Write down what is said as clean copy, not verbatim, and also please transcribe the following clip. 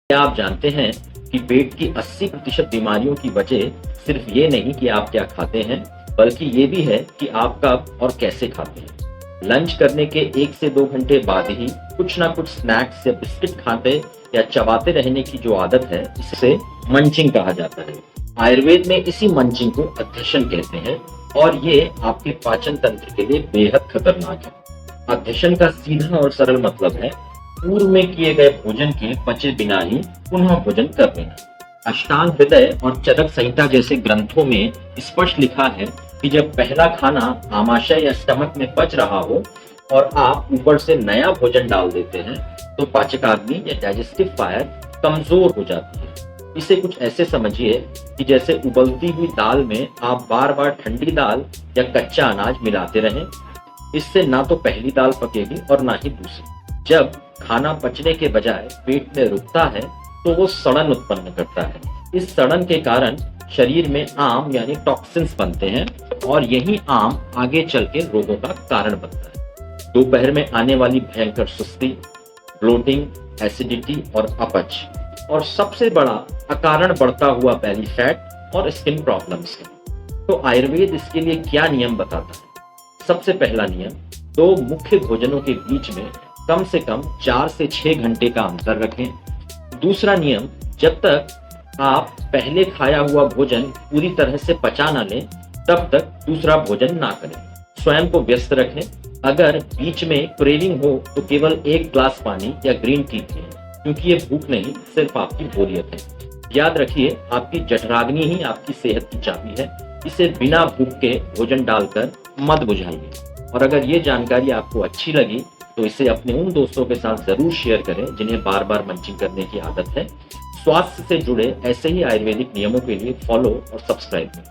क्या आप जानते हैं कि पेट की 80% बीमारियों की वजह सिर्फ ये नहीं कि आप क्या खाते हैं, बल्कि ये भी है कि आप कब और कैसे खाते हैं। लंच करने के 1 से 2 घंटे बाद ही कुछ ना कुछ स्नैक्स या बिस्किट खाते या चबाते रहने की जो आदत है, इसे मंचिंग कहा जाता है। आयुर्वेद में इसी मंचिंग को अध्यशन कहते हैं और ये आपके पाचन तंत्र के लिए बेहद खतरनाक है। अध्यशन का सीधा और सरल मतलब है पूर्व में किए गए भोजन के पचे बिना ही पुनः भोजन कर लेना। अष्टांग हृदय और चरक संहिता जैसे ग्रंथों में स्पष्ट लिखा है कि जब पहला खाना आमाशय या स्टमक में पच रहा हो और आप ऊपर से नया भोजन डाल देते हैं तो पाचकाग्नि या डाइजेस्टिव फायर कमजोर हो जाती है। इसे कुछ ऐसे समझिए कि जैसे उबलती हुई दाल में आप बार बार ठंडी दाल या कच्चा अनाज मिलाते रहें। इससे ना तो पहली दाल पकेगी और ना ही दूसरी। जब खाना पचने के बजाय पेट में रुकता है तो वो सड़न उत्पन्न करता है। इस सड़न के कारण शरीर में आम यानी टॉक्सिन्स बनते हैं और यही आम आगे चल के रोगों का कारण बनता है। दोपहर में आने वाली भयंकर सुस्ती, ब्लोटिंग, एसिडिटी और अपच, और सबसे बड़ा अकारण बढ़ता हुआ बेली फैट और स्किन प्रॉब्लम्स है। तो आयुर्वेद इसके लिए क्या नियम बताता है? सबसे पहला नियम, 2 मुख्य भोजनों के बीच में कम से कम 4 से 6 घंटे का अंतर रखें। दूसरा नियम, जब तक आप पहले खाया हुआ भोजन पूरी तरह से पचा ना लें तब तक दूसरा भोजन ना करें। स्वयं को व्यस्त रखें। अगर बीच में क्रेविंग हो तो केवल 1 ग्लास पानी या ग्रीन टी पिएं, क्योंकि ये भूख नहीं, सिर्फ आपकी बोरियत है। याद रखिए, आपकी जठराग्नि ही आपकी सेहत की चाबी है। इसे बिना भूख के भोजन डालकर मत बुझाइए। और अगर ये जानकारी आपको अच्छी लगी तो इसे अपने उन दोस्तों के साथ जरूर शेयर करें जिन्हें बार बार मंचिंग करने की आदत है। स्वास्थ्य से जुड़े ऐसे ही आयुर्वेदिक नियमों के लिए फॉलो और सब्सक्राइब करें।